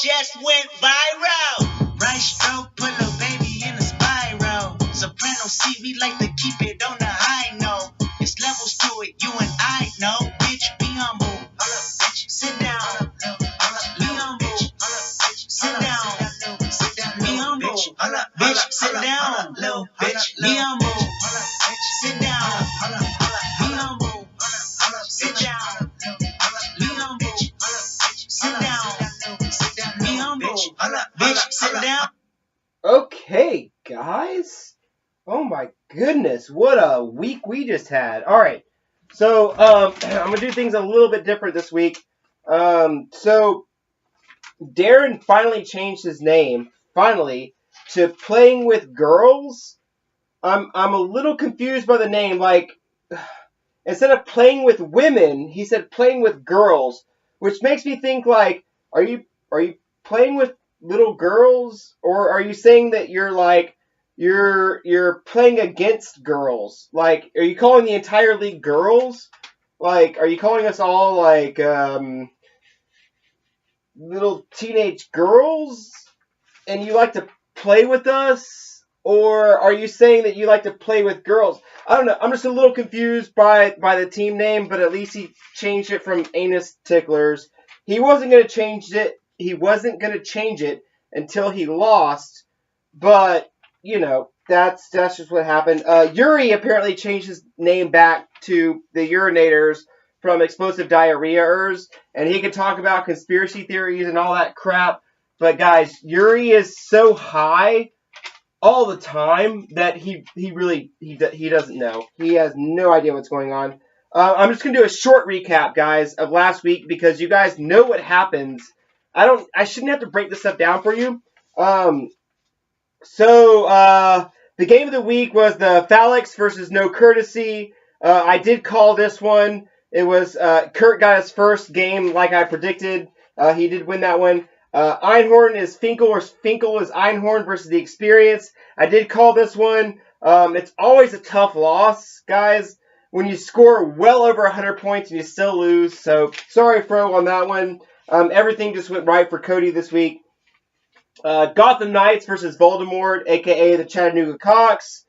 just went viral. Right stroke, put a baby in a spiral. Soprano C, we like to keep it on the high note. It's levels to it, you and I know. Bitch, be humble. Hold up, bitch. Sit down. Be humble. Sit down. Be humble. Bitch, sit down. Little bitch, be humble. Sit down. Be humble. Sit down. Be humble. Sit down. Be humble. Bitch, sit down. Okay, guys. Oh my goodness, what a week we just had. All right, so I'm gonna do things a little bit different this week. So Darren finally changed his name to Playing with Girls. I'm a little confused by the name. Like, instead of playing with women, he said playing with girls, which makes me think, like, are you playing with little girls, or are you saying that you're playing against girls? Like, are you calling the entire league girls? Like, are you calling us all like little teenage girls, and you like to play with us? Or are you saying that you like to play with girls? I don't know. I'm just a little confused by the team name, but at least he changed it from Anus Ticklers. He wasn't going to change it until he lost, but you know, that's just what happened. Yuri apparently changed his name back to the Urinators from Explosive Diarrhea-ers, and he could talk about conspiracy theories and all that crap. But guys, Yuri is so high all the time that he doesn't know. He has no idea what's going on. I'm just gonna do a short recap, guys, of last week because you guys know what happens. I shouldn't have to break this stuff down for you. So the game of the week was the Phalanx versus No Courtesy. I did call this one. It was Kurt got his first game like I predicted. He did win that one. Einhorn is Finkel, or Finkel is Einhorn versus the Experience. I did call this one. It's always a tough loss, guys, when you score well over 100 points and you still lose. So sorry, Fro, on that one. Everything just went right for Cody this week. Gotham Knights versus Voldemort, a.k.a. the Chattanooga Cox.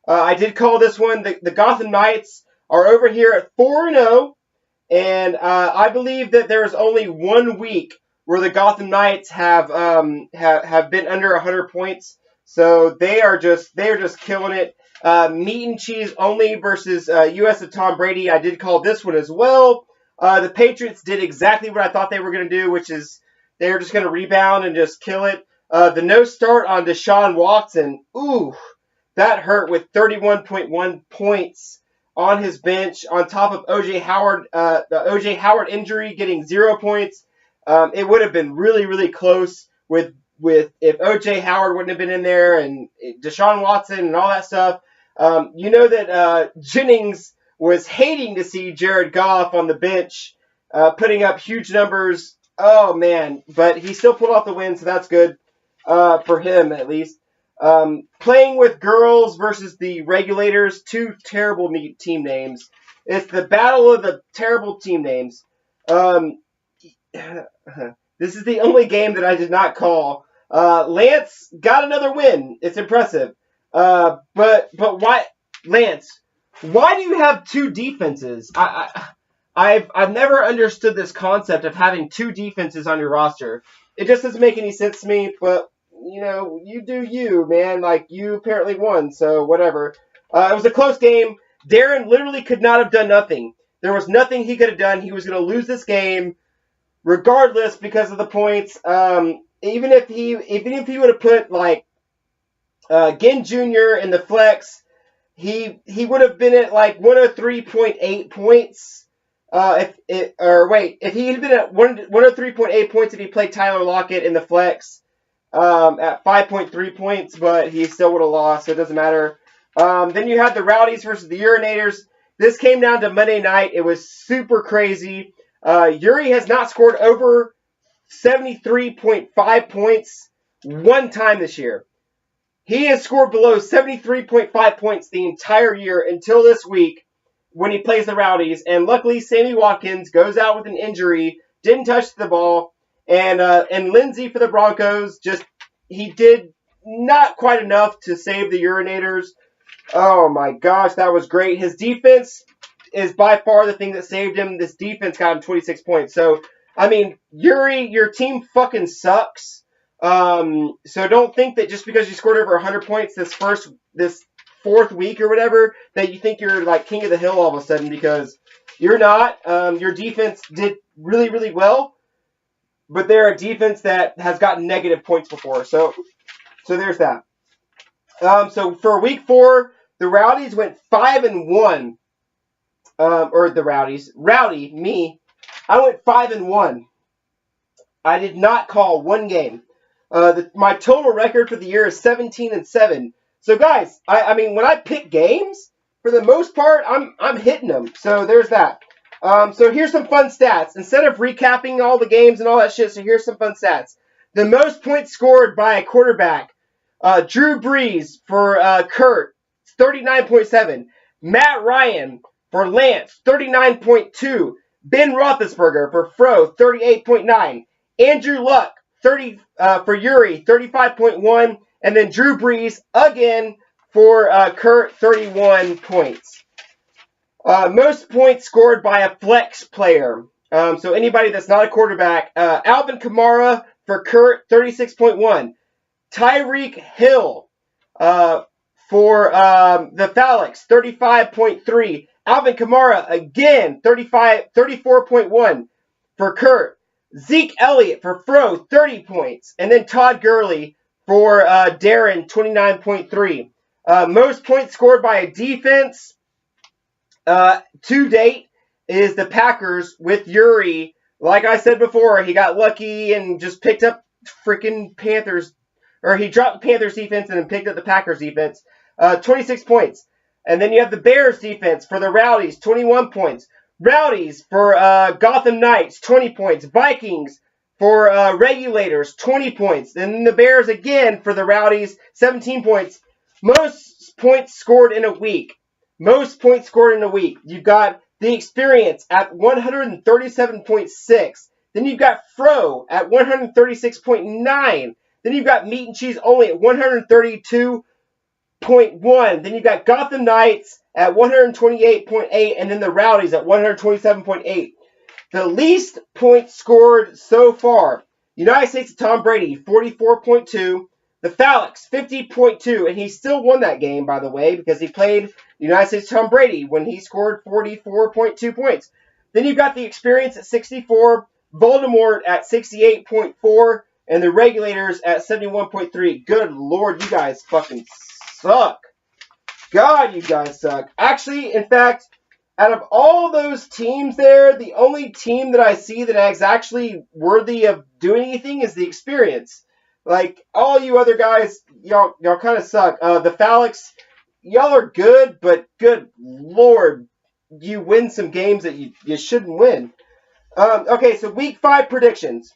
I did call this one. The Gotham Knights are over here at 4-0, and I believe that there is only 1 week where the Gotham Knights have been under 100 points. So they are just killing it. Meat and cheese only versus U.S. of Tom Brady. I did call this one as well. The Patriots did exactly what I thought they were going to do, which is they're just going to rebound and just kill it. The no start on Deshaun Watson. Ooh, that hurt, with 31.1 points on his bench, on top of O.J. Howard, the O.J. Howard injury, getting 0 points. It would have been really, really close with if O.J. Howard wouldn't have been in there and Deshaun Watson and all that stuff. You know that Jennings was hating to see Jared Goff on the bench, putting up huge numbers. Oh, man. But he still pulled off the win, so that's good for him, at least. Playing with Girls versus the Regulators, 2 terrible team names. It's the battle of the terrible team names. This is the only game that I did not call. Lance got another win. It's impressive. But why, Lance? Why do you have 2 defenses? I've never understood this concept of having 2 defenses on your roster. It just doesn't make any sense to me. But you know, you do you, man. Like, you apparently won, so whatever. It was a close game. Darren literally could not have done nothing. There was nothing he could have done. He was going to lose this game regardless because of the points. Even if he would have put like Ginn Jr. in the flex, he would have been at like 103.8 points. If he had been at 103.8 points if he played Tyler Lockett in the flex at 5.3 points, but he still would have lost, so it doesn't matter. Then you had the Rowdies versus the Urinators. This came down to Monday night. It was super crazy. Yuri has not scored over 73.5 points 1 time this year. He has scored below 73.5 points the entire year until this week when he plays the Rowdies. And luckily, Sammy Watkins goes out with an injury, didn't touch the ball, And Lindsey for the Broncos, he did not quite enough to save the Urinators. Oh my gosh, that was great. His defense is by far the thing that saved him. This defense got him 26 points. So, I mean, Yuri, your team fucking sucks. So don't think that just because you scored over 100 points this fourth week or whatever, that you think you're like king of the hill all of a sudden, because you're not. Your defense did really, really well, but they're a defense that has gotten negative points before. So there's that. So for week 4, the Rowdies went 5-1. Or the Rowdies. Rowdy, me. I went 5-1. I did not call one game. My total record for the year is 17-7. So guys, I mean, when I pick games, for the most part, I'm hitting them. So there's that. So here's some fun stats. Instead of recapping all the games and all that shit, so here's some fun stats. The most points scored by a quarterback. Drew Brees for Kurt, 39.7. Matt Ryan for Lance, 39.2. Ben Roethlisberger for Fro, 38.9. Andrew Luck, for Yuri, 35.1. And then Drew Brees, again, for Kurt, 31 points. Most points scored by a flex player. So anybody that's not a quarterback. Alvin Kamara for Kurt, 36.1. Tyreek Hill for the Phalanx, 35.3. Alvin Kamara, again, 34.1 for Kurt. Zeke Elliott for Fro, 30 points. And then Todd Gurley for Darren, 29.3. Most points scored by a defense to date is the Packers with Yuri. Like I said before, he got lucky and just picked up freaking Panthers. Or he dropped the Panthers defense and then picked up the Packers defense. 26 points. And then you have the Bears defense for the Rowdies, 21 points. Rowdies for Gotham Knights, 20 points. Vikings for Regulators, 20 points. Then the Bears again for the Rowdies, 17 points. Most points scored in a week. Most points scored in a week. You've got the Experience at 137.6. Then you've got Fro at 136.9. Then you've got Meat and Cheese only at 132.1. Then you've got Gotham Knights at 128.8. And then the Rowdies at 127.8. The least points scored so far. United States of Tom Brady, 44.2. The Phalanx, 50.2. And he still won that game, by the way, because he played United States of Tom Brady when he scored 44.2 points. Then you've got the Experience at 64. Voldemort at 68.4. And the Regulators at 71.3. Good Lord, you guys fucking suck. God, you guys suck. Actually, in fact, out of all those teams there, the only team that I see that is actually worthy of doing anything is the Experience. Like, all you other guys, y'all kind of suck. The Phalanx, y'all are good, but good Lord, you win some games that you shouldn't win. Okay, so week 5 predictions.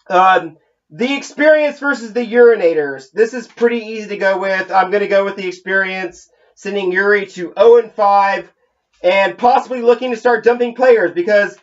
The Experience versus the Urinators. This is pretty easy to go with. I'm going to go with the Experience, sending Yuri to 0-5, and possibly looking to start dumping players, because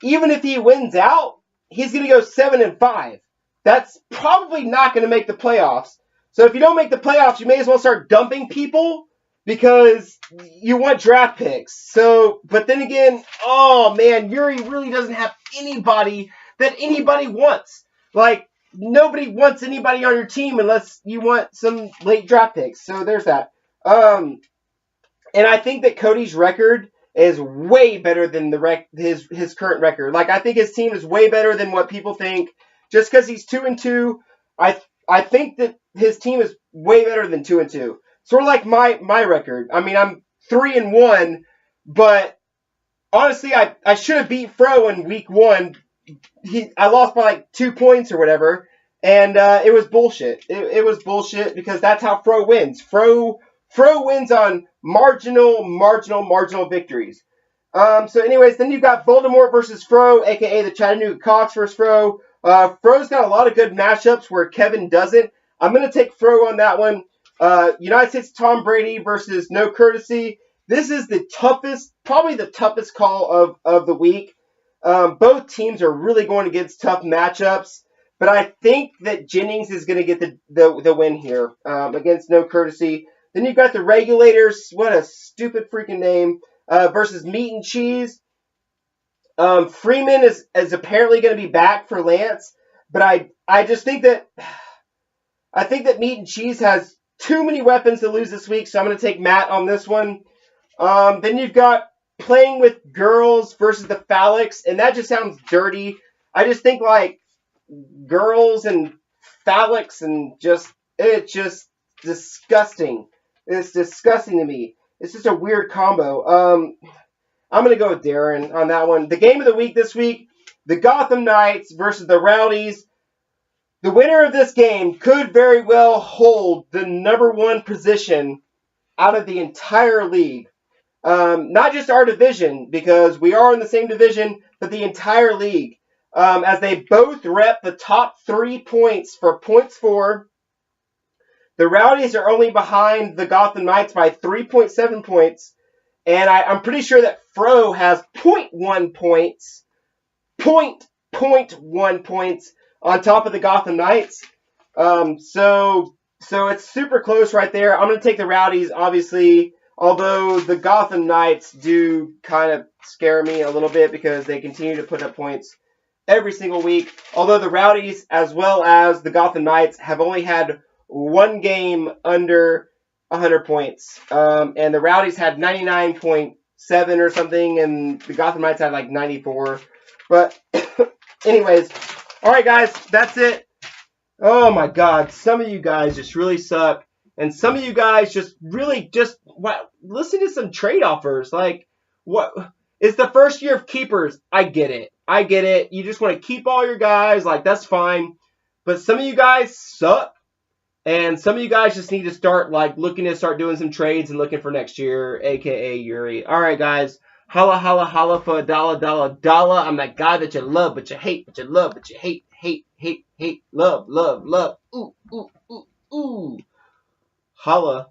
even if he wins out, he's going to go 7-5. That's probably not going to make the playoffs. So if you don't make the playoffs, you may as well start dumping people, because you want draft picks. So, but then again, oh man, Yuri really doesn't have anybody that anybody wants. Like, nobody wants anybody on your team unless you want some late draft picks. So there's that. And I think that Cody's record is way better than his current record. Like, I think his team is way better than what people think. Just because he's 2-2, I think that his team is way better than 2-2. Sort of like my record. I mean, I'm 3-1, but honestly, I should have beat Fro in week 1. I lost by like 2 points or whatever, and it was bullshit. It was bullshit, because that's how Fro wins. Fro wins on marginal victories. So anyways, then you've got Voldemort versus Fro, aka the Chattanooga Cox versus Fro. Fro's got a lot of good matchups where Kevin doesn't. I'm going to take Fro on that one. United States Tom Brady versus No Courtesy. This is the toughest, probably the toughest call of the week. Both teams are really going against tough matchups, but I think that Jennings is going to get the win here against No Courtesy. Then you've got the Regulators. What a stupid freaking name. Versus Meat and Cheese. Freeman is apparently going to be back for Lance, but I just think that Meat and Cheese has too many weapons to lose this week, so I'm going to take Matt on this one. Then you've got Playing with Girls versus the Phallics, and that just sounds dirty. I just think like girls and phallics and it's just disgusting. It's disgusting to me. It's just a weird combo. I'm going to go with Darren on that one. The game of the week this week, the Gotham Knights versus the Rowdies. The winner of this game could very well hold the #1 position out of the entire league. Not just our division, because we are in the same division, but the entire league. As they both rep the top 3 points for points for. The Rowdies are only behind the Gotham Knights by 3.7 points. And I'm pretty sure that Fro has 0.1 points. 0.1 points on top of the Gotham Knights. So it's super close right there. I'm going to take the Rowdies, obviously. Although the Gotham Knights do kind of scare me a little bit because they continue to put up points every single week. Although the Rowdies, as well as the Gotham Knights, have only had one game under 100 points. And the Rowdies had 99.7 or something, and the Gotham Knights had like 94. But anyways, all right, guys, that's it. Oh, my God. Some of you guys just really suck. And some of you guys just really listen to some trade offers. Like, what? It's the first year of keepers. I get it. You just want to keep all your guys. Like, that's fine. But some of you guys suck. And some of you guys just need to start, like, looking to start doing some trades and looking for next year, a.k.a. Yuri. All right, guys. Holla, holla, holla for a dollar, dollar, dollar. I'm that guy that you love, but you hate, but you love, but you hate, hate, hate, hate, love, love, love. Ooh, ooh, ooh, ooh. Holla.